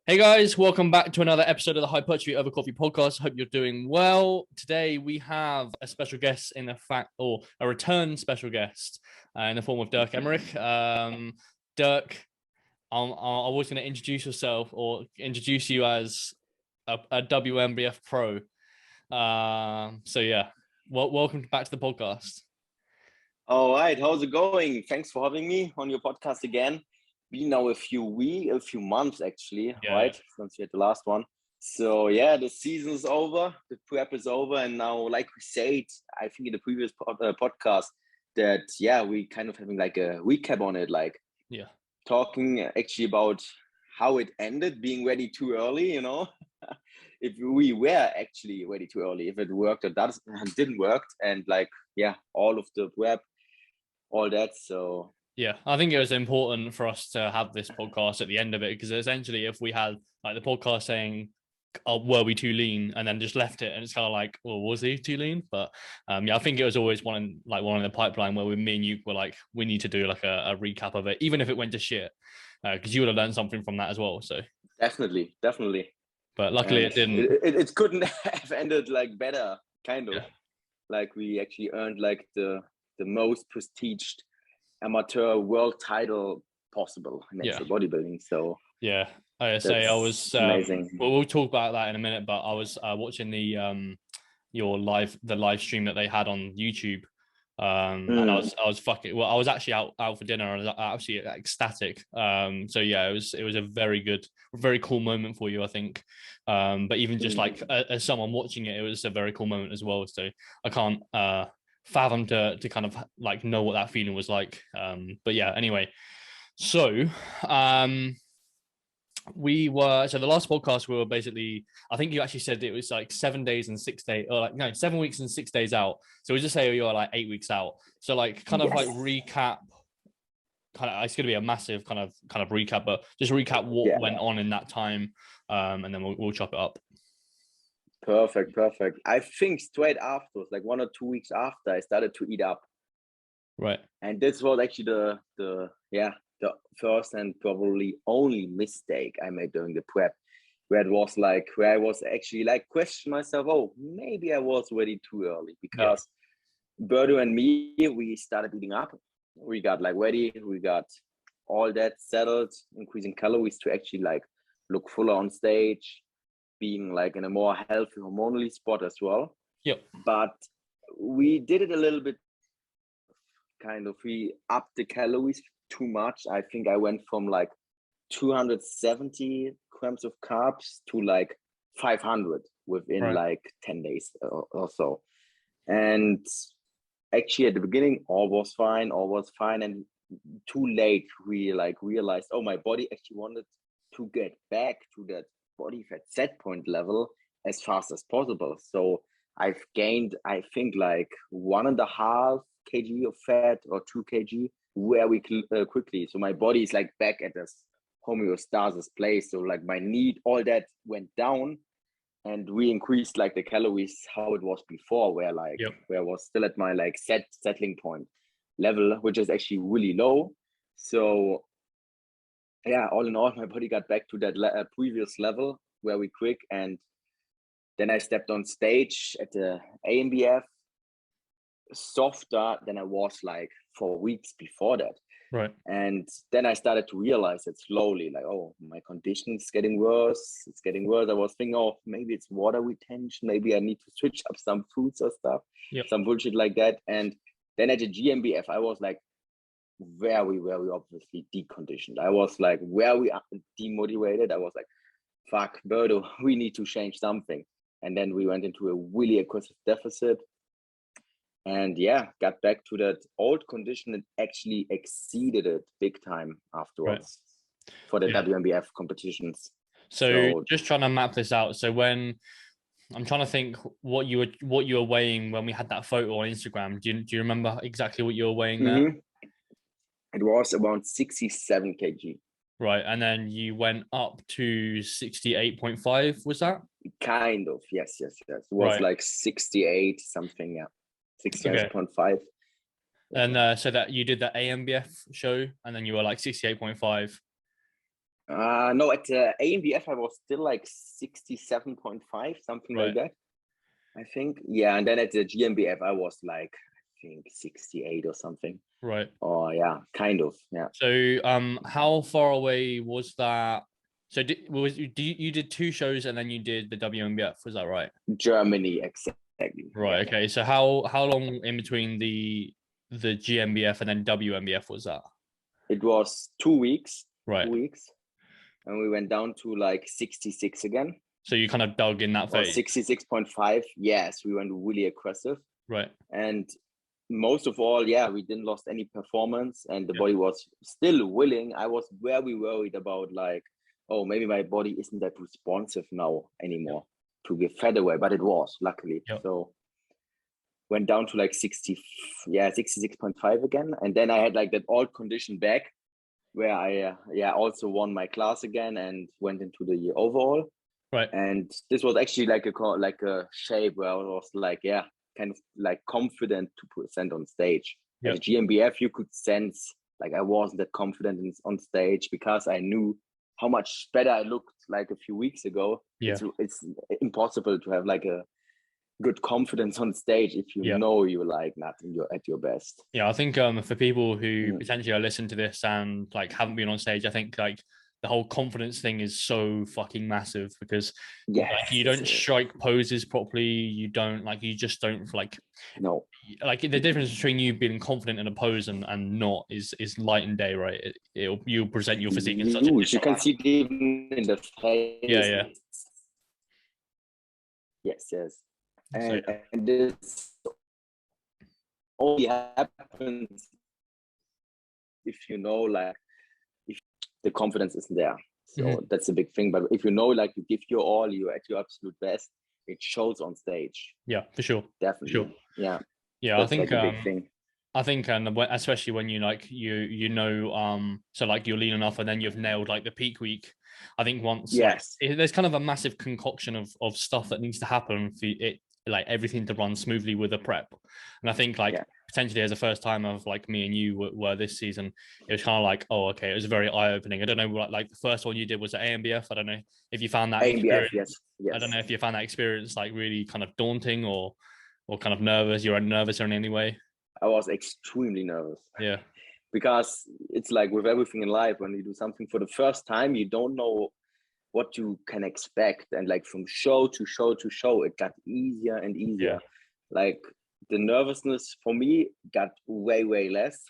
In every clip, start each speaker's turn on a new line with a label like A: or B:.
A: Hey guys, welcome back to another episode of the Hypertrophy Over Coffee podcast. Hope you're doing well. Today we have a special guest or a return special guest in the form of Dirk Emmerich. Dirk, I was going to introduce yourself or introduce you as a WMBF pro. Welcome back to the podcast.
B: All right, how's it going? Thanks for having me on your podcast again. Been now a few months actually, right? Since we had the last one. So yeah, the season's over, the prep is over, and now, like we said, I think in the previous podcast, that we kind of having like a recap on it, talking actually about how it ended, being ready too early, if we were actually ready too early, if it worked or didn't work, and all of the prep, all that. So
A: yeah, I think it was important for us to have this podcast at the end of it, because essentially if we had like the podcast saying, oh, were we too lean, and then just left it, and it's kind of like, well, was he too lean? But I think it was always one in the pipeline where me and you were like, we need to do like a recap of it, even if it went to shit, because you would have learned something from that as well. So
B: definitely.
A: But luckily it didn't.
B: It couldn't have ended like better, kind of. Yeah. Like we actually earned like the most prestiged amateur world title possible in bodybuilding. So
A: yeah, I was
B: amazing.
A: We'll talk about that in a minute, but I was watching the live stream that they had on YouTube, and I was actually out for dinner, and I was absolutely ecstatic. So yeah, it was a very cool moment for you, I think. But even just like as someone watching it, it was a very cool moment as well. So I can't fathom to kind of like know what that feeling was like. But yeah, anyway, so the last podcast we were basically, I think you actually said it was like 7 days and 6 days, or 7 weeks and 6 days out. So we just say you're like 8 weeks out. So like kind of like recap, it's going to be a massive kind of recap, but just recap what went on in that time, and then we'll chop it up.
B: Perfect. I think straight afterwards, like 1 or 2 weeks after, I started to eat up.
A: Right.
B: And this was actually the first and probably only mistake I made during the prep, where I was actually like question myself, oh, maybe I was ready too early, because Berto and me, we started eating up. We got like ready, we got all that settled, increasing calories to actually like look fuller on stage, being like in a more healthy hormonally spot as well.
A: Yep.
B: But we did it a little bit, we upped the calories too much. I think I went from like 270 grams of carbs to like 500 within like 10 days or so. And actually at the beginning, all was fine. And too late, we like realized, oh, my body actually wanted to get back to that body fat set point level as fast as possible. So I've gained, I think, like 1.5 kg of fat or 2 kg very quickly. So my body is like back at this homeostasis place. So like my need, all that went down, and we increased like the calories how it was before, where I was still at my like settling point level, which is actually really low. So yeah, all in all, my body got back to that previous level very quick. And then I stepped on stage at the AMBF softer than I was like 4 weeks before that.
A: Right.
B: And then I started to realize it slowly, like, oh, my condition is getting worse. It's getting worse. I was thinking, oh, maybe it's water retention. Maybe I need to switch up some foods or stuff, some bullshit like that. And then at the GmbF, I was like very, very obviously deconditioned. I was like very demotivated. I was like, fuck, Berto, we need to change something. And then we went into a really aggressive deficit. And got back to that old condition and actually exceeded it big time afterwards for the WMBF competitions.
A: So just trying to map this out. So when I'm trying to think what you were weighing when we had that photo on Instagram. Do you remember exactly what you were weighing there?
B: It was around 67 kg.
A: Right, and then you went up to 68.5. Was that?
B: Kind of, yes. It was like 68 something, 68.5.
A: And so that you did the AMBF show, and then you were like 68.5.
B: No, at the AMBF I was still like 67.5, something like
A: Right.
B: that. I think. Yeah, and then at the GmbF I was like, I think 68 or something.
A: Right.
B: Oh yeah, kind of. Yeah.
A: So how far away was that? So you did 2 shows and then you did the WMBF, was that right?
B: Germany, exactly. Yeah.
A: Right. Okay. So how long in between the GmbF and then WMBF was that?
B: It was 2 weeks.
A: Right.
B: 2 weeks. And we went down to like 66 again.
A: So you kind of dug in that
B: Or
A: phase.
B: 66.5. Yes, we went really aggressive.
A: Right.
B: And most of all, yeah, we didn't lost any performance and the body was still willing. I was very worried about like, oh, maybe my body isn't that responsive now anymore to give fat away, but it was luckily. So went down to like 66.5 again. And then I had like that old condition back where I also won my class again and went into the overall.
A: Right.
B: And this was actually like a shape where I was like, kind of like confident to present on stage. At the GmbF, you could sense like I wasn't that confident on stage because I knew how much better I looked like a few weeks ago. It's impossible to have like a good confidence on stage if you know you're like not at your best.
A: I think for people who potentially are listening to this and like haven't been on stage, I think like the whole confidence thing is so fucking massive because like you don't strike poses properly, you just don't like the difference between you being confident in a pose and not is light and day, right? You'll present your physique in such a
B: you can see it even in the face. Yes. And this only happens if you know like if the confidence isn't there. So that's a big thing. But if you know like you give your all, you're at your absolute best, it shows on stage.
A: Yeah, for sure.
B: Definitely.
A: Sure.
B: Yeah.
A: Yeah,
B: that's
A: I think
B: like a big thing.
A: I think, and especially when you like so like you're lean enough and then you've nailed like the peak week. I think once there's kind of a massive concoction of stuff that needs to happen for it, like everything to run smoothly with a prep. And I think like potentially as a first time of like me and you were this season, it was kind of like, oh, okay, it was very eye opening. I don't know what like the first one you did was at AMBF. I don't know if you found that
B: AMBF,
A: yes. I don't know if you found that experience like really kind of daunting or kind of nervous. You're nervous in any way?
B: I was extremely nervous.
A: Yeah.
B: Because it's like with everything in life, when you do something for the first time, you don't know what you can expect. And like from show to show to show, it got easier and easier. Like the nervousness for me got way, way less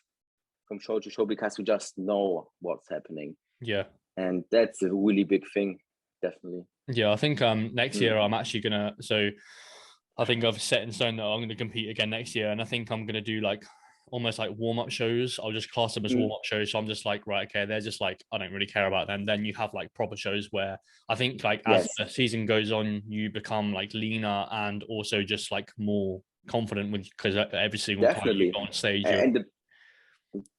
B: from show to show because you just know what's happening.
A: Yeah.
B: And that's a really big thing, definitely.
A: Yeah, I think next year I'm actually gonna I think I've set in stone that I'm going to compete again next year. And I think I'm going to do like almost like warm-up shows. I'll just class them as warm-up shows. So I'm just like, right, okay, they're just like, I don't really care about them. Then you have like proper shows where I think like as the season goes on, you become like leaner and also just like more confident with because every single time you go on stage.
B: And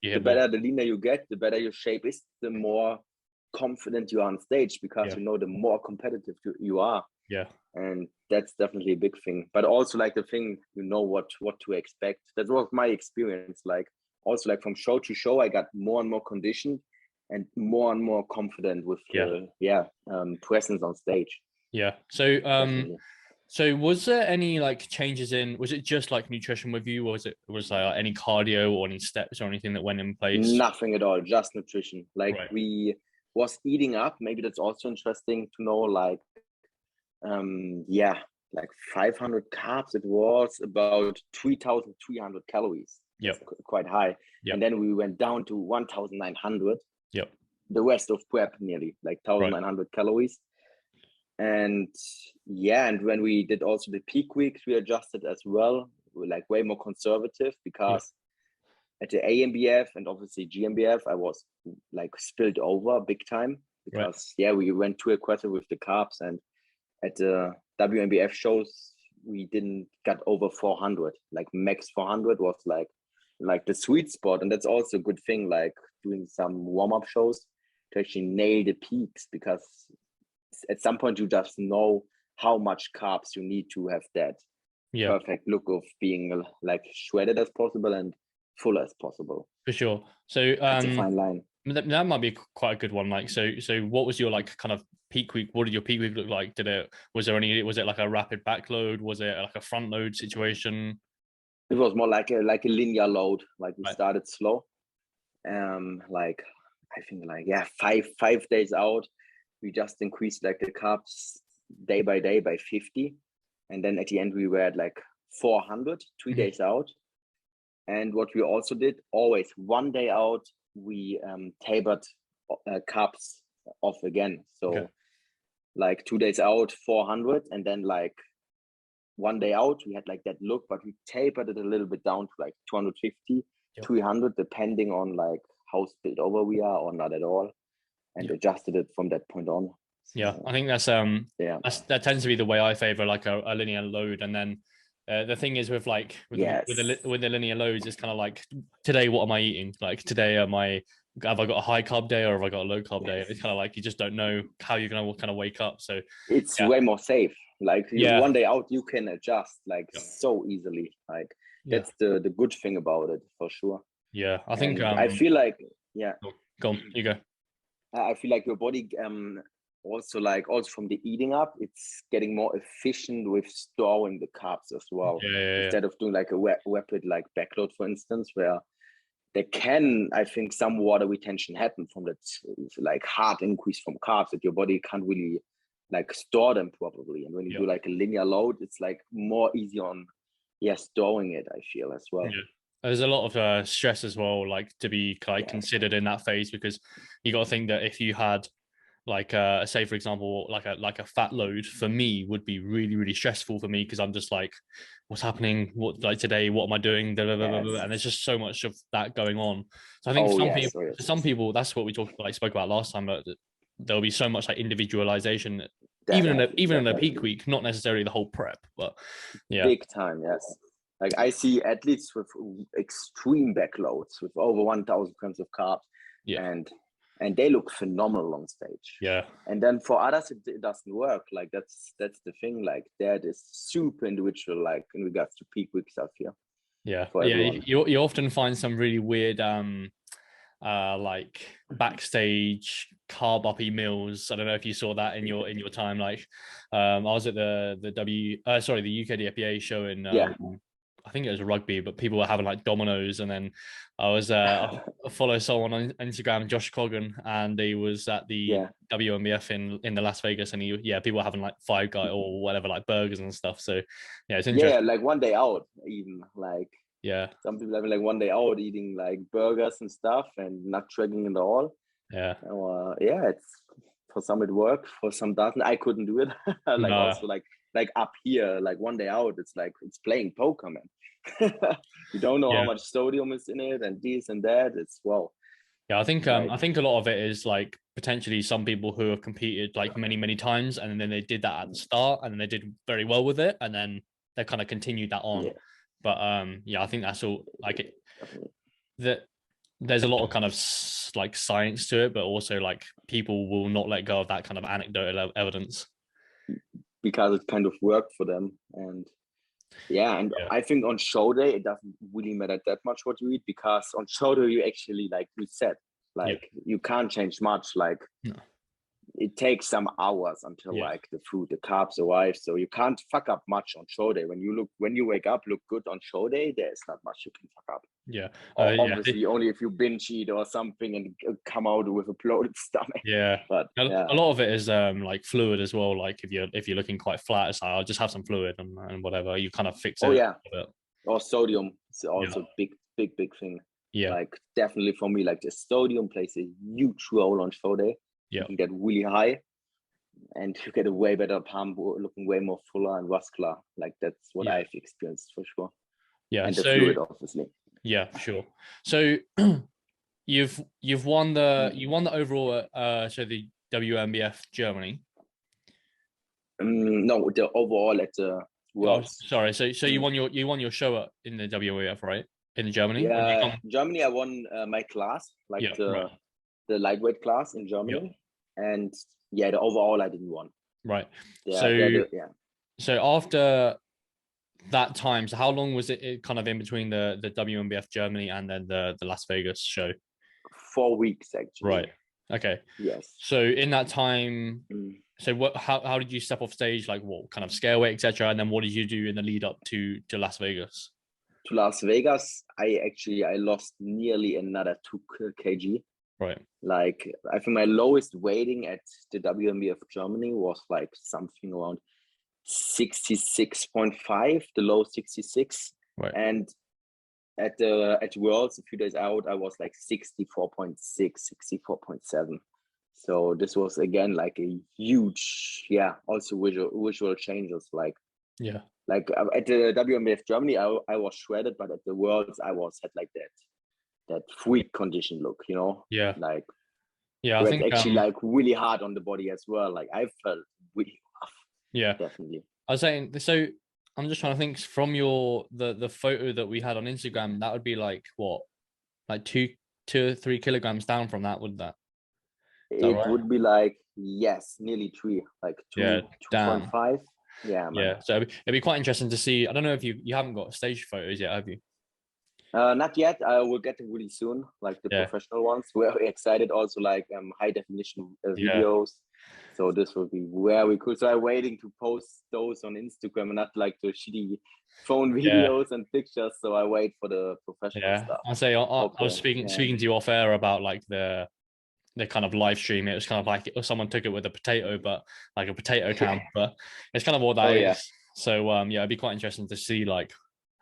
B: the better, the leaner you get, the better your shape is, the more confident you are on stage because you know the more competitive you are.
A: Yeah.
B: And that's definitely a big thing. But also like the thing, you know what to expect. That was my experience. Like also like from show to show, I got more and more conditioned and more confident with presence on stage.
A: Yeah. So so was there any like changes was it just like nutrition with you, or was there any cardio or any steps or anything that went in place?
B: Nothing at all, just nutrition. Like we was eating up. Maybe that's also interesting to know, like like 500 carbs. It was about 3,300 calories.
A: Yep.
B: That's quite high. Yep. And then we went down to 1,900.
A: Yep.
B: The rest of prep nearly like 1,900 calories. And and when we did also the peak weeks, we adjusted as well. We were like way more conservative because at the AMBF and obviously GmbF, I was like spilled over big time because we went too aggressive with the carbs, and at the WMBF shows we didn't get over 400. Like max 400 was like the sweet spot, and that's also a good thing. Like doing some warm-up shows to actually nail the peaks, because at some point you just know how much carbs you need to have that perfect look of being like shredded as possible and full as possible.
A: For sure. So
B: it's a fine line.
A: that might be quite a good one. Like, so what was your like kind of peak week? What did your peak week look like? Was it like a rapid backload? Was it like a front load situation?
B: It was more like a linear load. Like we
A: Right.
B: started slow. Like I think like five days out, we just increased like the carbs day by day by 50, and then at the end we were at like 400 3 days out. And what we also did, always one day out, we tapered carbs off again. So like 2 days out, 400, and then like one day out, we had like that look, but we tapered it a little bit down to like 250, 300, depending on like how spilled over we are or not at all, and adjusted it from that point on.
A: Yeah, I think that tends to be the way I favor like a linear load. And then the thing is with like with the linear loads, it's kind of like, today what am I eating? Like today have I got a high carb day or have I got a low carb day? It's kind of like you just don't know how you're gonna kind of wake up. So
B: it's way more safe. Like one day out, you can adjust like so easily. Like that's the good thing about it for sure.
A: Yeah, I think
B: I feel like
A: go on, you go.
B: I feel like your body also from the eating up, it's getting more efficient with storing the carbs as well. Instead of doing like a rapid like backload, for instance, where there can, I think, some water retention happen from that like hard increase from carbs that your body can't really like store them properly. And when you do like a linear load, it's like more easy on storing it, I feel as well.
A: There's a lot of stress as well, like to be like considered in that phase, because you got to think that if you had like say for example like a fat load for me would be really really stressful for me, because I'm just like, what's happening, what like today, what am I doing, and there's just so much of that going on. So I think some people, that's what we spoke about last time, but there'll be so much like individualization even in a peak week, not necessarily the whole prep, but
B: big time. Like I see athletes with extreme backloads with over 1,000 grams of carbs, and they look phenomenal on stage. And then for others, it doesn't work. Like that's the thing. Like that is super individual. Like in regards to peak week stuff here.
A: You often find some really weird like backstage carb uppy meals. I don't know if you saw that in your time. Like I was at the UKDFPA show in I think it was rugby, but people were having like Dominoes, and then I was I follow someone on Instagram, Josh Coggan, and he was at the WMBF in the Las Vegas, and people were having like Five Guys or whatever, like burgers and stuff. So it's interesting.
B: Like one day out, even like some people having like one day out eating like burgers and stuff and not tracking at all. It's for some it worked, for some doesn't. I couldn't do it. Also like up here, like one day out, it's like it's playing poker, man. You don't know how much sodium is in it and this and that. It's
A: I think a lot of it is like potentially some people who have competed like many times, and then they did that at the start and then they did very well with it, and then they kind of continued that on. But I think that's all like it, that there's a lot of kind of like science to it, but also like people will not let go of that kind of anecdotal evidence
B: because it kind of worked for them. And I think on show day it doesn't really matter that much what you eat, because on show day you actually like reset. Like you can't change much. Like it takes some hours until like the carbs arrive, so you can't fuck up much on show day. When you wake up, look good on show day, there's not much you can fuck up. Obviously only if you binge eat or something and come out with a bloated stomach.
A: But a lot of it is like fluid as well. Like if you're looking quite flat, it's like, I'll just have some fluid and whatever, you kind of fix it.
B: Or sodium is also big thing. Like definitely for me, like the sodium plays a huge role on show day. You can get really high and you get a way better pump, looking way more fuller and muscular. Like that's what I've experienced for sure. And the fluid, obviously.
A: Sure. So you've won the overall so the WMBF Germany.
B: No, the overall at the Worlds.
A: Sorry. So you won your show in the WMBF, right? In Germany?
B: Germany, I won my class, like the lightweight class in Germany, and the overall I didn't won.
A: Right. So after that time, so how long was it kind of in between the WMBF Germany and then the Las Vegas show?
B: 4 weeks actually.
A: Right. Okay.
B: Yes.
A: So in that time, so how did you step off stage? Like what kind of scale weight, etc. And then what did you do in the lead up to Las Vegas?
B: To Las Vegas, I lost nearly another 2 kg.
A: Right.
B: Like I think my lowest weighting at the WMBF Germany was like something around 66.5, the low 66.
A: Right.
B: And at Worlds a few days out, I was like 64.6, 64.7. So this was again like a huge, also visual changes. Like at the WMBF Germany, I was shredded, but at the Worlds I had like that freak condition look, you know?
A: Yeah.
B: Like
A: I think
B: actually like really hard on the body as well. Like I felt really rough.
A: Yeah,
B: definitely.
A: I was saying, so I'm just trying to think from the photo that we had on Instagram, that would be like what, like 2 or 3 kilograms down from that, wouldn't that?
B: It
A: right?
B: would be like, yes, nearly 3, like 2.5. Yeah, man.
A: Yeah, so it'd be quite interesting to see. I don't know if you haven't got stage photos yet, have you?
B: Not yet. I will get them really soon, like the professional ones. We're excited also, like high definition videos. So this will be very cool. So I'm waiting to post those on Instagram and not like the shitty phone videos and pictures. So I wait for the professional stuff.
A: I'll say I was speaking to you off air about like the kind of live stream. It was kind of like someone took it with a potato, but like a potato cam. But it's kind of what that is. Yeah. So it'd be quite interesting to see like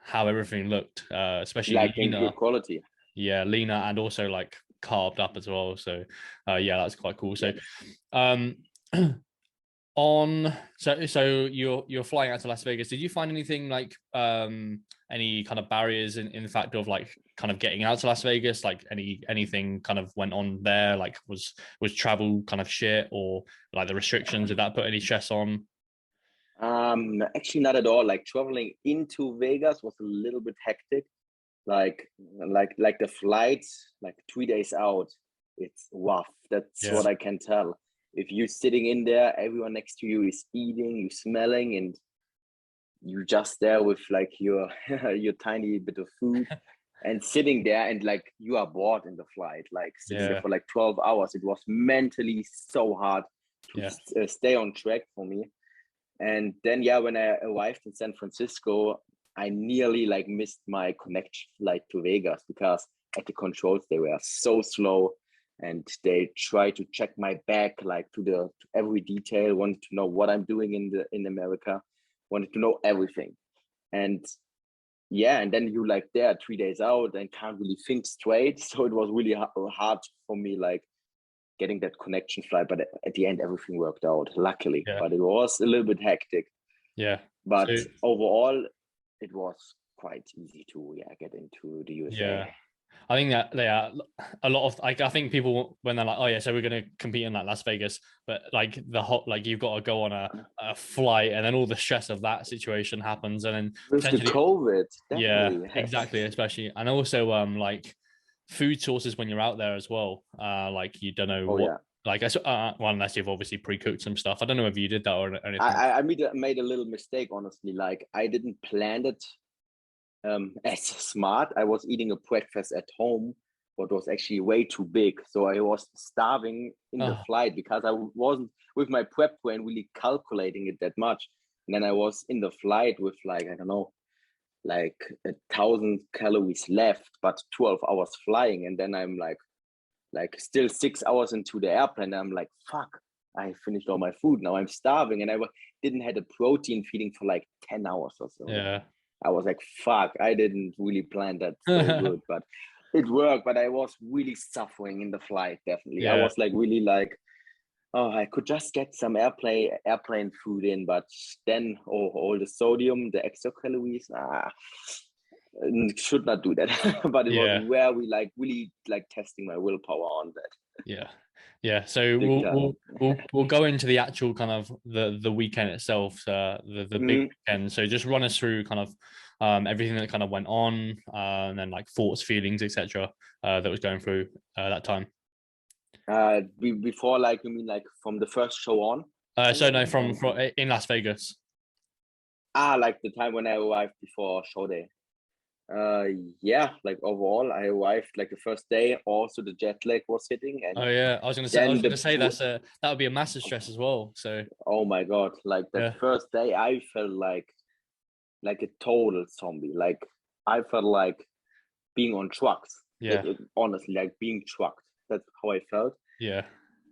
A: how everything looked, especially
B: like
A: leaner.
B: In good quality.
A: Yeah, leaner and also like carved up as well. So that's quite cool. So so you're flying out to Las Vegas. Did you find anything like any kind of barriers in the fact of like kind of getting out to Las Vegas? Like anything kind of went on there? Like was travel kind of shit, or like the restrictions, did that put any stress on?
B: Actually not at all. Like traveling into Vegas was a little bit hectic. Like the flights, like 3 days out, it's rough. That's what I can tell. If you're sitting in there, everyone next to you is eating, you smelling, and you're just there with like your your tiny bit of food and sitting there, and like you are bored in the flight, like sitting there for like 12 hours. It was mentally so hard to stay on track for me. And then when I arrived in San Francisco, I nearly like missed my connection flight to Vegas, because at the controls they were so slow, and they tried to check my bag like to every detail, wanted to know what I'm doing in America, wanted to know everything. And and then you like there 3 days out and can't really think straight. So it was really hard for me, like getting that connection flight. But at the end, everything worked out, luckily. But it was a little bit hectic. But overall, it was quite easy to get into the USA.
A: I think that they are a lot of like, I think people when they're like, oh yeah, so we're going to compete in like Las Vegas, but like like you've got to go on a flight, and then all the stress of that situation happens, and then
B: with the COVID,
A: exactly, especially, and also like food sources when you're out there as well. Like you don't know like well, unless you've obviously pre-cooked some stuff. I don't know if you did that or anything.
B: I made a little mistake, honestly. Like I didn't plan it as smart. I was eating a breakfast at home, but was actually way too big. So I was starving in the flight, because I wasn't with my prep brain really calculating it that much. And then I was in the flight with like, I don't know, like 1,000 calories left, but 12 hours flying. And then I'm like still 6 hours into the airplane. I'm like, fuck, I finished all my food. Now I'm starving. And I didn't had a protein feeding for like 10 hours or so. I was like, fuck, I didn't really plan that so good, but it worked. But I was really suffering in the flight, definitely. I was like really like, oh, I could just get some airplane food in, but then all the sodium, the extra calories, should not do that. But it was where we like really like testing my willpower on that.
A: So we'll go into the actual kind of the weekend itself, the big weekend. So just run us through kind of everything that kind of went on, and then like thoughts, feelings, etc. That was going through that time.
B: Before, like, you mean like from the first show on?
A: So no, from in Las Vegas.
B: Like the time when I arrived before show day. Uh, yeah, like overall, I arrived like the first day. Also, the jet lag was hitting, and
A: Oh yeah, I was
B: then
A: gonna say that would be a massive stress as well. So
B: oh my god, like that
A: yeah,
B: first day, I felt like a total zombie. Like I felt like being on trucks.
A: yeah,
B: Honestly, like being trucked. That's how I felt
A: yeah,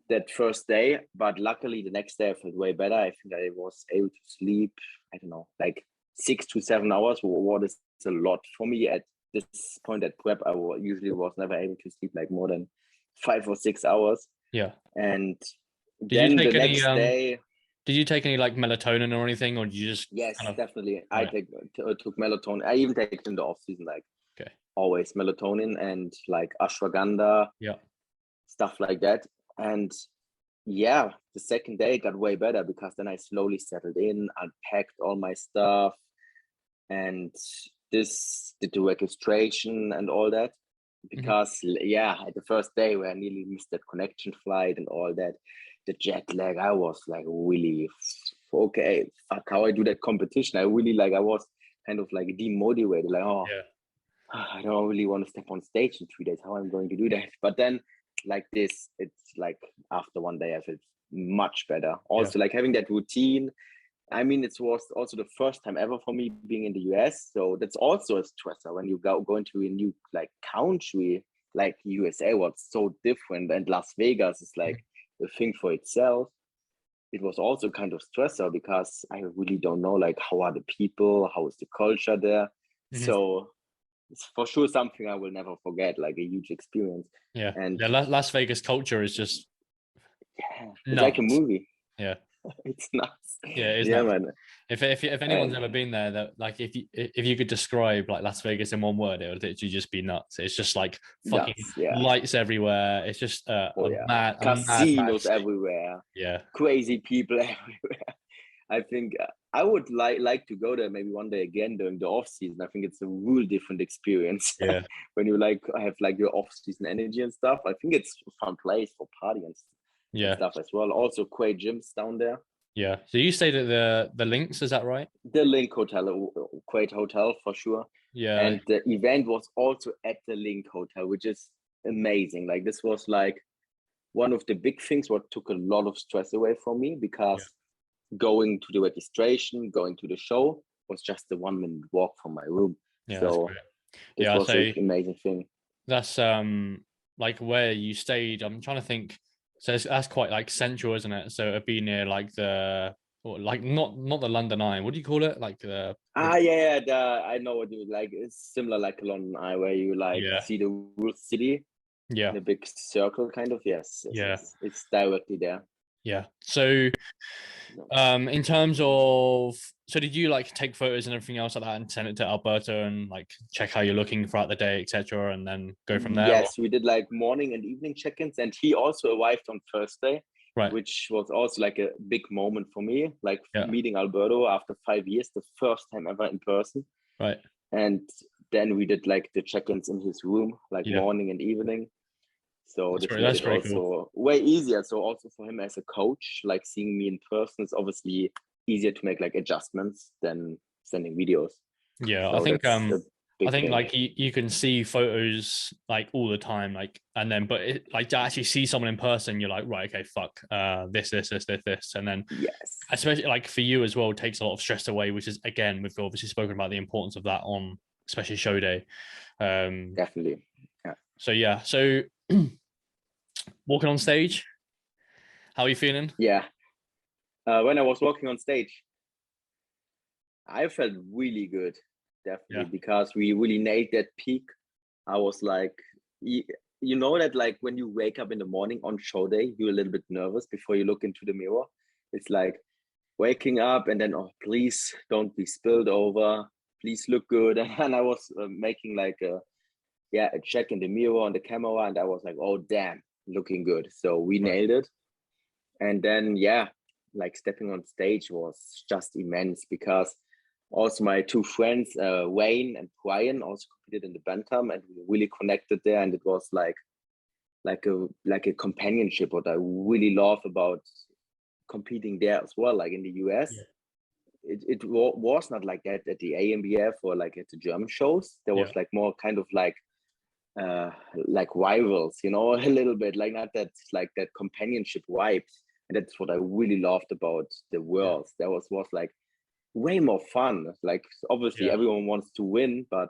B: that first day. But luckily, the next day I felt way better. I think I was able to sleep. I don't know, like 6 to 7 hours. What is a lot for me at this point at prep? Usually was never able to sleep like more than 5 or 6 hours.
A: yeah.
B: And
A: Did you
B: then the
A: take any
B: next day,
A: like melatonin or anything, or did you just
B: yes,
A: kind of
B: definitely, I
A: right?
B: took melatonin. I even take it in the off season, like
A: Okay,
B: always melatonin and like ashwagandha,
A: yeah,
B: stuff like that. And yeah, the second day got way better because then I slowly settled in, unpacked all my stuff, and this did the registration and all that.
A: hmm
B: Because yeah, at the first day where I nearly missed that connection flight and all that, the jet lag, I was like really okay, fuck how I do that competition. I really like I was kind of like demotivated, like oh
A: yeah,
B: I don't really want to step on stage in 3 days. How I'm going to do that? But then, like this, it's like after one day, I felt much better.
A: yeah,
B: Also, like having that routine. I mean, it was also the first time ever for me being in the US, so that's also a stressor when you go into a new like country like USA. What's so different, and Las Vegas is
A: mhm,
B: like the thing for itself. It was also kind of stressor because I really don't know like how are the people, how is the culture there.
A: mhm,
B: So it's for sure something I will never forget, like a huge experience.
A: yeah,
B: And
A: yeah. Las Vegas culture is just
B: yeah, it's like a
A: nuts.
B: movie.
A: Yeah,
B: It's nuts.
A: yeah, it is
B: Yeah,
A: nuts.
B: man.
A: If anyone's
B: And
A: ever been there, that like if you could describe like Las Vegas in one word, it would literally just be nuts. It's just like fucking
B: nuts, yeah.
A: lights everywhere. It's just
B: Oh yeah.
A: a mad
B: Casinos
A: city.
B: everywhere,
A: Yeah,
B: crazy people everywhere. I think I would like to go there maybe one day again during the off season. I think it's a real different experience
A: yeah,
B: when you like have like your off season energy and stuff. I think it's a fun place for party and
A: yeah,
B: stuff as well. Also, great gyms down there.
A: yeah. So you stayed at the Links, is that right?
B: The Link Hotel, a great hotel for sure.
A: Yeah,
B: And the event was also at the Link Hotel, which is amazing. Like this was like one of the big things what took a lot of stress away from me
A: yeah,
B: because going to the registration, going to the show was just a 1 minute walk from my room.
A: yeah. That's
B: So
A: great.
B: this
A: Yeah,
B: was an
A: so
B: amazing thing.
A: that's like where you stayed. I'm trying to think. So that's quite like central, isn't it? So it'd be near like the or like not the London Eye. What do you call it? Like the
B: Ah, yeah, I know what you like. It's similar like London Eye, where you like
A: yeah,
B: see the whole city
A: yeah,
B: in a big circle, kind of. Yes, yes,
A: yeah,
B: yes. It's directly there.
A: yeah. So
B: No.
A: in terms of so did you like take photos and everything else like that and send it to Alberto and like check how you're looking throughout the day, etc., and then go from there? Or
B: Yes, we did like morning and evening check-ins, and he also arrived on Thursday,
A: right,
B: which was also like a big moment for me, like
A: yeah,
B: meeting Alberto after 5 years, the first time ever in person.
A: right,
B: And then we did like the check-ins in his room, like
A: yeah.
B: morning and evening. So
A: That's
B: this
A: great.
B: made
A: That's
B: it
A: very cool.
B: also way easier. So also for him as a coach, like seeing me in person is obviously easier to make like adjustments than sending videos.
A: Yeah,
B: So that's a
A: I
B: big
A: think
B: thing.
A: like you can see photos like all the time, like and then but like to actually see someone in person, you're like, right, okay, fuck, this, and then
B: Yes,
A: especially like for you as well, it takes a lot of stress away, which is again, we've obviously spoken about the importance of that on especially show day. Um,
B: definitely. Yeah.
A: so yeah, so walking on stage, how are you feeling?
B: Yeah. When I was walking on stage, I felt really good, definitely,
A: Yeah,
B: because we really nailed that peak. I was like, you know that like when you wake up in the morning on show day, you're a little bit nervous before you look into the mirror. It's like waking up and then, oh, please don't be spilled over. Please look good. And I was making like a check in the mirror on the camera, and I was like, oh damn, looking good. So we
A: right.
B: nailed it. And then yeah, like stepping on stage was just immense because also my two friends, Wayne and Brian, also competed in the bantam, and we really connected there. And it was like a companionship. What I really love about competing there as well, like in the US,
A: Yeah,
B: was not like that at the AMBF or like at the German shows. There was like more kind of like rivals, you know, a little bit like not that like that companionship vibes. And that's what I really loved about the Worlds. There was like way more fun. Like obviously everyone wants to win, but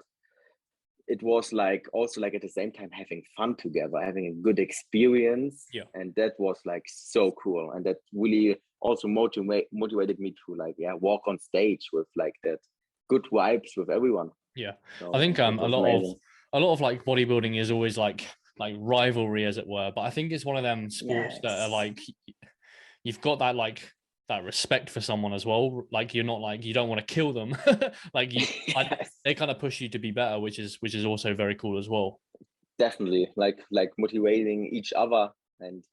B: it was like also like at the same time having fun together, having a good experience. And that was like so cool. And that really also motivated me to like walk on stage with like that good vibes with everyone.
A: So I think a lot of like bodybuilding is always like rivalry, as it were, but I think it's one of them sports that are like, you've got that like that respect for someone as well. Like you're not like, you don't want to kill them. Like they kind of push you to be better, which is also very cool as well.
B: Definitely like motivating each other and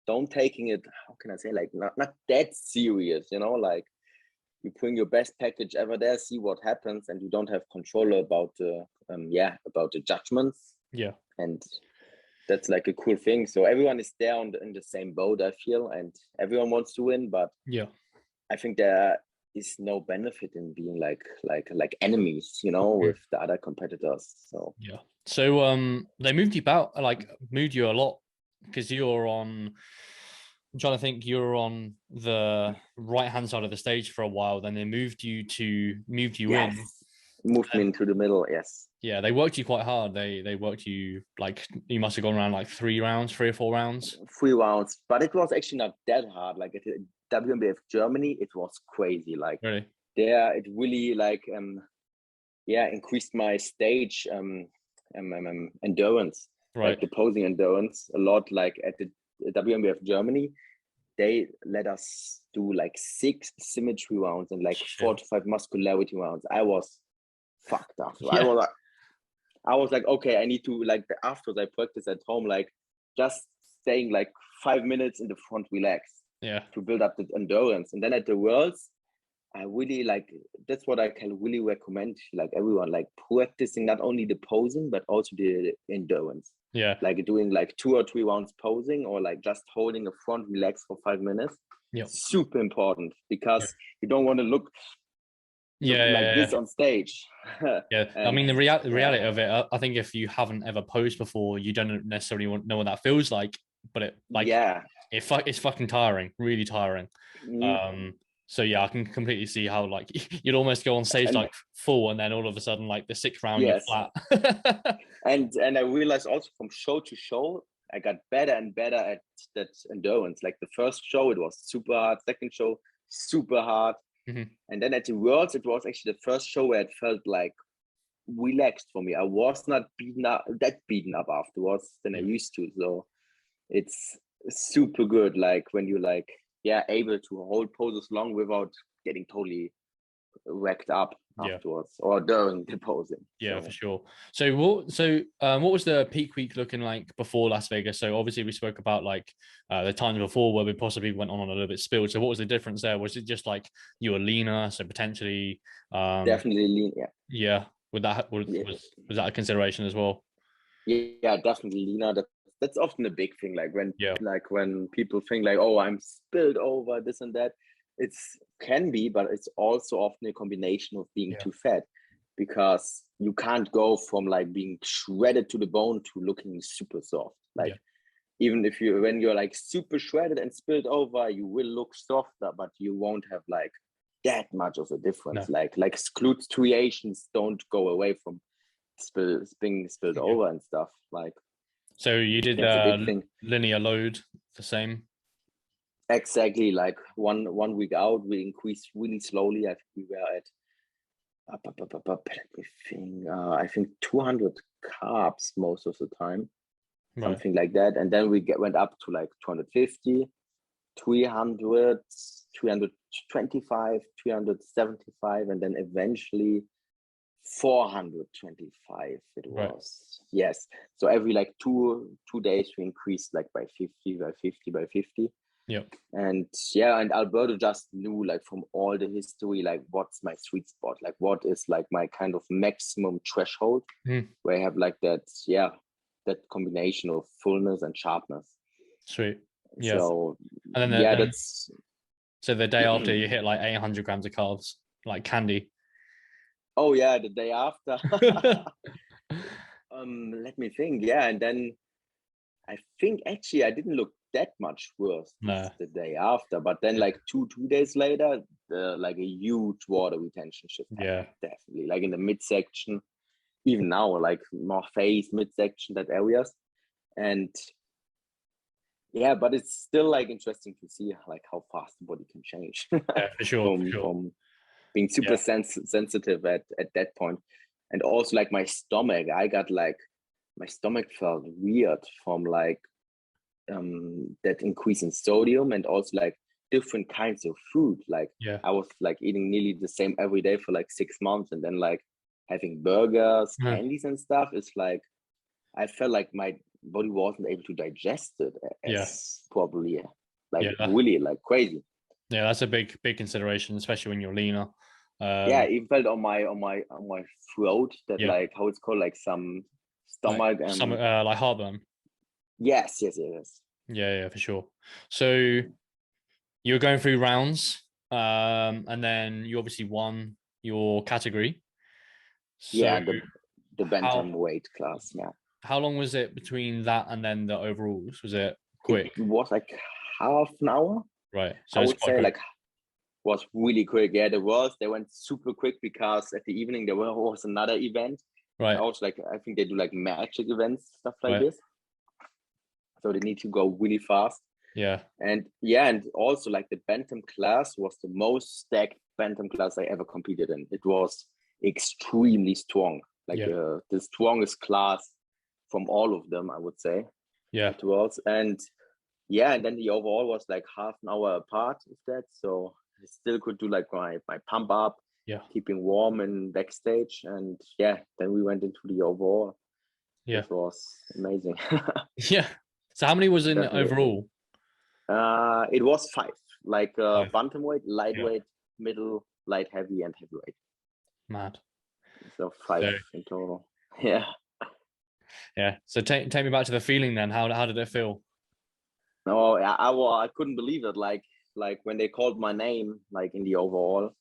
B: don't taking it, how can I say, like not that serious, you know, like you bring your best package ever there, see what happens, and you don't have control about the about the judgments. And that's like a cool thing. So everyone is there in the same boat, I feel, and everyone wants to win, but I think there is no benefit in being like enemies, you know, with the other competitors. So
A: they moved you a lot, because you're on, I'm trying to think, you were on the right hand side of the stage for a while, then they moved you in.
B: Moved me into the middle.
A: They worked you quite hard. They worked you, like you must have gone around like 3 or 4 rounds.
B: 3 rounds, but it was actually not that hard. Like at WMBF Germany, it was crazy. Like
A: really?
B: There it really like increased my stage endurance, like the posing endurance a lot. Like at the WMBF Germany, they let us do like 6 symmetry rounds and like 4 to 5 muscularity rounds. I was fucked up. So I was like, okay, I need to, like, after I practice at home, like just staying like 5 minutes in the front, relax, to build up the endurance. And then at the Worlds, I really like, that's what I can really recommend, like everyone, like practicing not only the posing but also the endurance. Like doing like 2 or 3 rounds posing, or like just holding a front relax for 5 minutes. Super important, because you don't want to look this on stage.
A: I mean, the reality of it, I think if you haven't ever posed before, you don't necessarily know what that feels like, but it's fucking tiring, really tiring. So I can completely see how like you'd almost go on stage like full, and then all of a sudden like the 6th round you're flat.
B: and I realized also from show to show I got better and better at that endurance. Like the first show it was super hard, second show super hard. And then at the Worlds, it was actually the first show where it felt like relaxed for me. I was not beaten up afterwards than I used to. So it's super good. Like when you like, able to hold poses long without getting totally wrecked up afterwards or during the posing.
A: For sure. So what was the peak week looking like before Las Vegas? So obviously we spoke about like the times before where we possibly went on a little bit spilled. So what was the difference there? Was it just like you were leaner, so potentially
B: definitely lean?
A: Was that a consideration as well?
B: Definitely leaner. That's often a big thing. Like when people think like, oh, I'm spilled over this and that, can be, but it's also often a combination of being too fat, because you can't go from like being shredded to the bone to looking super soft. Like even if when you're like super shredded and spilled over, you will look softer, but you won't have like that much of a difference. Like striations don't go away from being spilled over and stuff. Like,
A: so you did linear load the same?
B: Exactly. Like one week out, we increased really slowly. I think we were at I think 200 carbs most of the time, something like that. And then we went up to like 250, 300, 325, 375, and then eventually 425 it was. So every like two days we increased like by 50 by 50 by 50. And Alberto just knew like from all the history, like what's my sweet spot, like what is like my kind of maximum threshold, where I have like that combination of fullness and sharpness.
A: Sweet.
B: So
A: and then that's so the day after you hit like 800 grams of carbs. like candy?
B: Oh yeah, the day after. Let me think. Yeah, and then I think actually I didn't look that much worse
A: No.
B: the day after, but then like two days later, like a huge water retention shift happened, definitely. Like in the midsection, even now, like more face, midsection, that areas. And yeah, but it's still like interesting to see like how fast the body can change
A: Yeah, for sure.
B: from being super sensitive at that point. And also like my stomach, I got like my stomach felt weird from like that increase in sodium, and also like different kinds of food. Like I was like eating nearly the same every day for like 6 months, and then like having burgers, candies and stuff. It's like I felt like my body wasn't able to digest it as properly, like really like crazy.
A: Yeah, that's a big consideration, especially when you're leaner.
B: Yeah, it felt on my throat that like how it's called, like some stomach
A: like, like heartburn.
B: Yes.
A: Yeah, for sure. So you're going through rounds, and then you obviously won your category. So
B: yeah, the bantamweight class. Yeah.
A: How long was it between that and then the overalls? Was it quick?
B: It was like half an hour.
A: Right. So
B: I would say
A: quick.
B: like was really quick. Yeah, they went super quick because at the evening there was another event.
A: Right.
B: Also, like I think they do like magic events, stuff like this. So they need to go really fast.
A: Yeah.
B: And also like the bantam class was the most stacked bantam class I ever competed in. It was extremely strong, like the strongest class from all of them, I would say.
A: Yeah.
B: Afterwards. And then the overall was like half an hour apart of that. So I still could do like my pump up, keeping warm and backstage. And then we went into the overall.
A: Yeah.
B: It was amazing.
A: Yeah. So how many was in overall?
B: It was 5, like bantamweight, lightweight, middle, light heavy, and heavyweight.
A: Mad.
B: So 5 in total. Yeah.
A: Yeah. So take me back to the feeling then. How did it feel?
B: Oh, yeah, I couldn't believe it. Like when they called my name, like in the overall,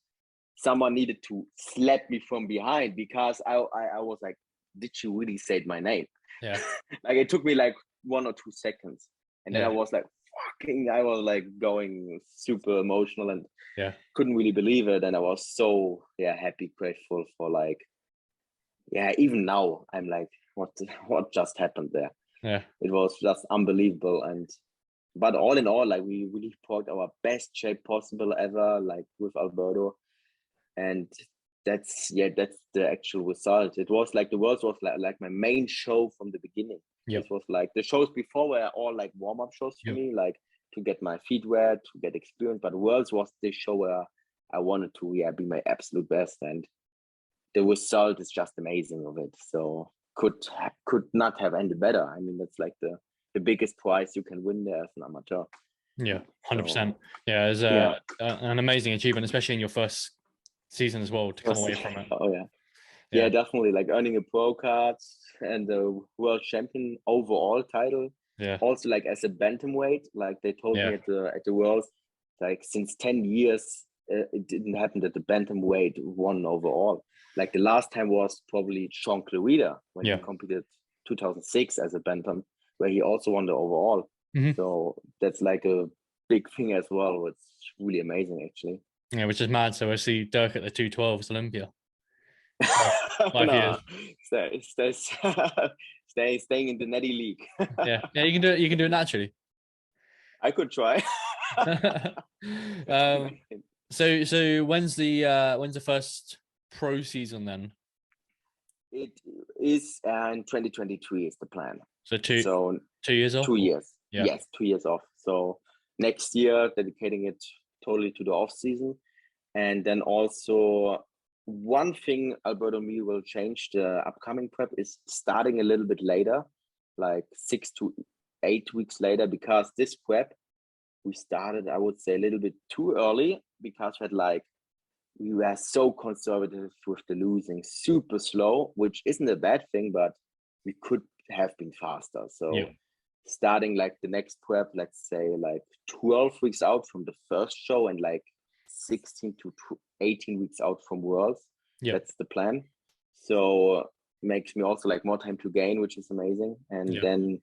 B: someone needed to slap me from behind, because I was like, did she really say my name?
A: Yeah.
B: Like it took me like 1 or 2 seconds, and then I was like, I was like going super emotional and couldn't really believe it. And I was so happy, grateful for like, even now I'm like, what just happened there?
A: Yeah.
B: It was just unbelievable. But all in all, like we really brought our best shape possible ever, like with Alberto. And that's the actual result. It was like the Worlds was like my main show from the beginning. This was like the shows before were all like warm-up shows for me, like to get my feet wet, to get experience. But Worlds was the show where I wanted to be my absolute best, and the result is just amazing of it. So could not have ended better. I mean, that's like the biggest prize you can win there as an amateur.
A: Yeah, 100%. Yeah, it's an amazing achievement, especially in your first season as well, to come away from it.
B: Oh yeah, definitely. Like earning a pro card and the world champion overall title.
A: Yeah.
B: Also, like as a bantamweight, like they told me at the Worlds, like since 10 years, it didn't happen that the bantamweight won overall. Like the last time was probably Sean Clarida when he competed 2006 as a bantam, where he also won the overall.
A: Mm-hmm.
B: So that's like a big thing as well. It's really amazing, actually.
A: Yeah, which is mad. So I see Dirk at the 212s Olympia. 5 years.
B: Staying in the netty league.
A: yeah, you can do it. You can do it naturally.
B: I could try.
A: So when's the first pro season then?
B: It is in 2023 is the plan.
A: So 2 years off?
B: 2 years.
A: Yeah.
B: Yes, 2 years off. So next year, dedicating it totally to the off season. And then also one thing Alberto Me will change the upcoming prep is starting a little bit later, like 6 to 8 weeks later, because this prep we started, I would say, a little bit too early, because we were so conservative with the losing, super slow, which isn't a bad thing, but we could have been faster. So starting like the next prep, let's say like 12 weeks out from the first show, and like 16 to 18 weeks out from Worlds.
A: Yeah.
B: That's the plan. So makes me also like more time to gain, which is amazing. And then,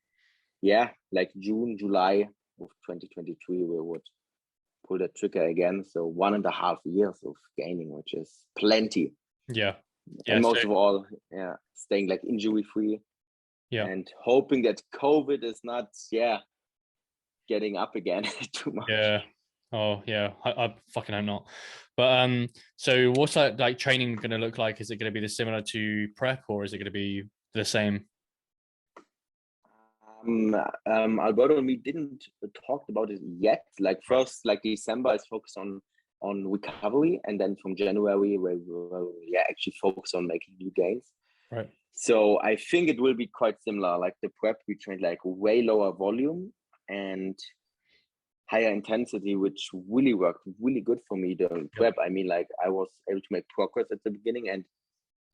B: like June, July of 2023, we would pull the trigger again. So 1.5 years of gaining, which is plenty.
A: Yeah.
B: And most of all, staying like injury free.
A: Yeah.
B: And hoping that COVID is not, getting up again too much.
A: Yeah. Oh yeah. I fucking hope not. But so what's that like training going to look like? Is it going to be similar to prep, or is it going to be the same?
B: Alberto and me didn't talk about it yet. Like first, like December is focused on recovery, and then from January we will actually focus on making new gains.
A: Right.
B: So I think it will be quite similar. Like the prep, we trained like way lower volume and higher intensity, which really worked really good for me during prep. I mean, like I was able to make progress at the beginning, and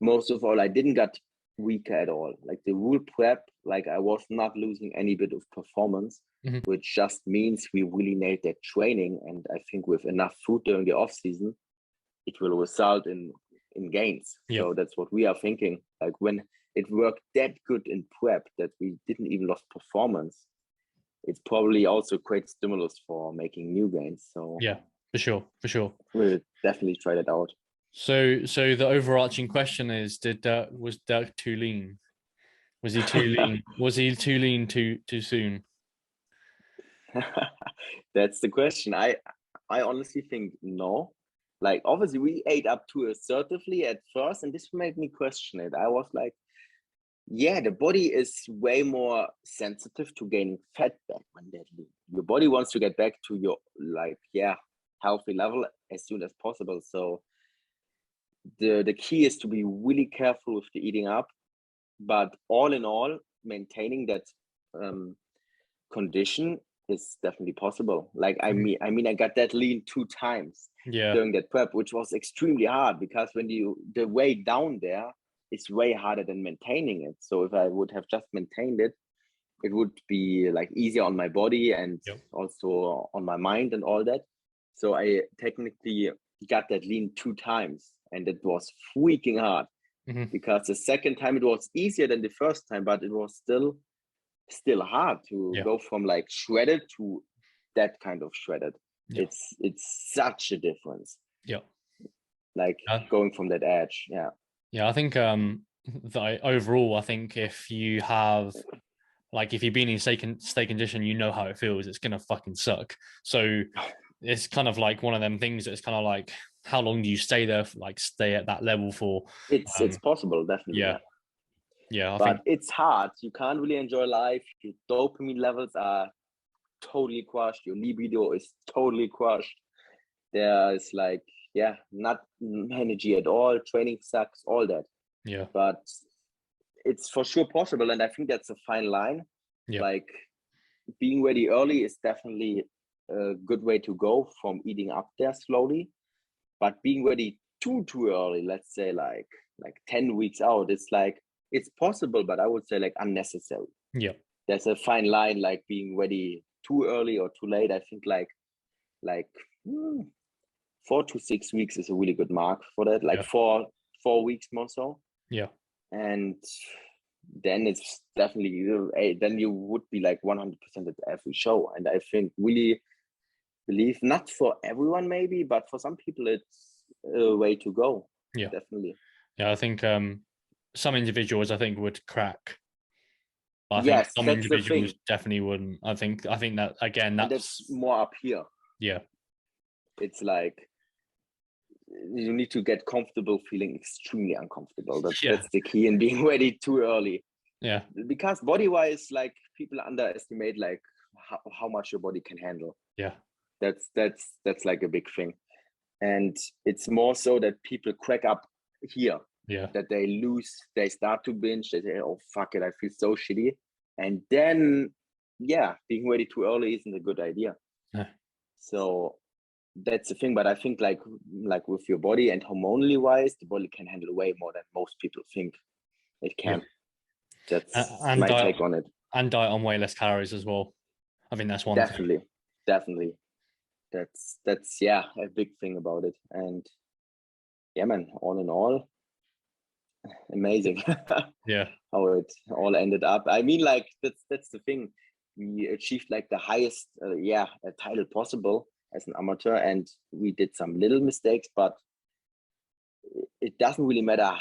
B: most of all, I didn't get weaker at all. Like the rule prep, like I was not losing any bit of performance, which just means we really nailed that training. And I think with enough food during the off season, it will result in gains. So that's what we are thinking. Like when it worked that good in prep that we didn't even lose performance, it's probably also great stimulus for making new gains. So
A: yeah, for sure.
B: We'll definitely try that out.
A: So the overarching question is: was Dirk too lean? Was he too lean? Was he too lean too soon?
B: That's the question. I honestly think no. Like obviously we ate up too assertively at first, and this made me question it. I was like, the body is way more sensitive to gaining fat back when they're lean. Your body wants to get back to your healthy level as soon as possible. So the key is to be really careful with the eating up, but all in all, maintaining that condition is definitely possible. Like I mean, I got that lean 2 times during that prep, which was extremely hard because when the way down there is way harder than maintaining it. So if I would have just maintained it, it would be like easier on my body and also on my mind and all that. So I technically got that lean 2 times, and it was freaking hard because the second time it was easier than the first time, but it was still hard to go from like shredded to that kind of shredded. It's such a difference. Like going from that edge.
A: I think overall, I think if you have like if you've been in stay condition, you know how it feels. It's gonna fucking suck. So it's kind of like one of them things that's kind of like, how long do you stay there, stay at that level for?
B: It's possible, definitely.
A: I
B: but
A: think
B: it's hard. You can't really enjoy life. Your dopamine levels are totally crushed. Your libido is totally crushed. There's like, not energy at all. Training sucks, all that. But it's for sure possible. And I think that's a fine line. Like being ready early is definitely a good way to go from eating up there slowly. But being ready too early, let's say like 10 weeks out, it's like, it's possible, but I would say like unnecessary. There's a fine line, like being ready too early or too late. I think like 4 to 6 weeks is a really good mark for that. Like 4 weeks more so. And then it's definitely, then you would be like 100% at every show. And I think really believe, not for everyone maybe, but for some people it's a way to go. Definitely.
A: I think some individuals I think would crack. But I think some
B: that's
A: individuals definitely wouldn't. I think that again,
B: that's more up here. It's like you need to get comfortable feeling extremely uncomfortable. That's the key in being ready too early. Because body wise, like people underestimate like how much your body can handle. That's like a big thing. And it's more so that people crack up here. That they start to binge, they say, oh fuck it, I feel so shitty. And then being ready too early isn't a good idea. So that's the thing. But I think like with your body and hormonally wise, the body can handle way more than most people think it can. That's my take on it.
A: And diet on way less calories as well. I think that's one
B: thing. Definitely. That's a big thing about it. And yeah, man, all in all, amazing.
A: Yeah.
B: How it all ended up. I mean, like that's the thing. We achieved like the highest, title possible as an amateur, and we did some little mistakes, but it doesn't really matter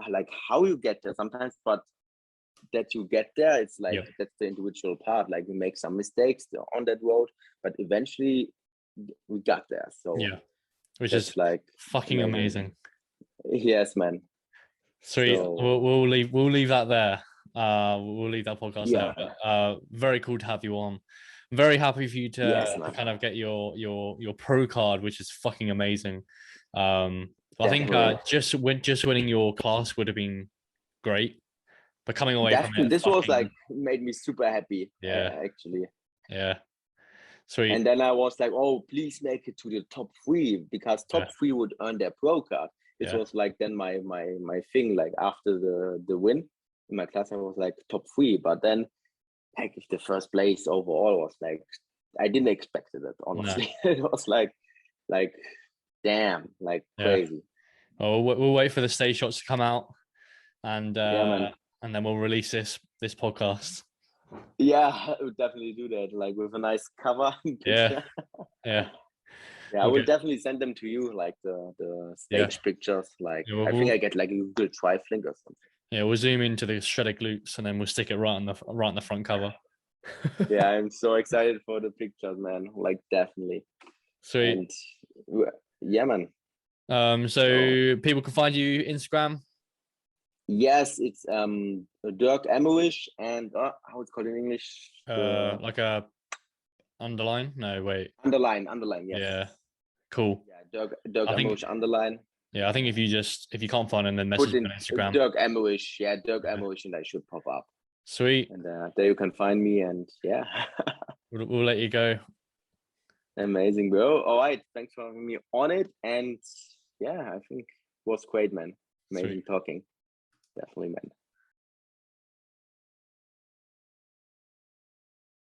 B: like how you get there sometimes, but that you get there, it's like that's the individual part. Like we make some mistakes on that road, but eventually we got there. So
A: which is like fucking amazing.
B: Yes, man.
A: Sweet. So, we'll leave that there. We'll leave that podcast there. But, very cool to have you on. I'm very happy for you to kind of get your pro card, which is fucking amazing. I think just winning your class would have been great, but coming away from it,
B: this was like made me super happy. Actually.
A: Yeah. Sweet.
B: And then I was like, oh, please make it to the top 3, because top 3 would earn their pro card. This was like then my thing. Like after the win in my class, I was like top 3. But then like if the first place overall was like, I didn't expect it, honestly. No. It was like damn, like crazy.
A: Oh, we'll wait for the stage shots to come out, and and then we'll release this podcast.
B: Yeah, I would definitely do that, like with a nice cover.
A: Yeah.
B: I will definitely send them to you, like the stage pictures. Like I think I get like a Google Drive link or something. Yeah,
A: we'll zoom into the shredded glutes and then we'll stick it right on the front cover.
B: Yeah, I'm so excited for the pictures, man. Like definitely.
A: Sweet.
B: And yeah, man.
A: So people can find you Instagram.
B: Yes, it's Dirk Emmerich, and how it's called in English?
A: Like a underline? No, wait.
B: Underline, yes.
A: Yeah. Cool.
B: Yeah, Dirk Emmerich underline.
A: Yeah, I think if you can't find him, then message him on Instagram.
B: Dirk Emmerich, Dirk Emmerich, and I should pop up.
A: Sweet.
B: And there you can find me, and
A: we'll let you go.
B: Amazing, bro. All right, thanks for having me on it, and I think it was great, man. Amazing talking. Definitely, man.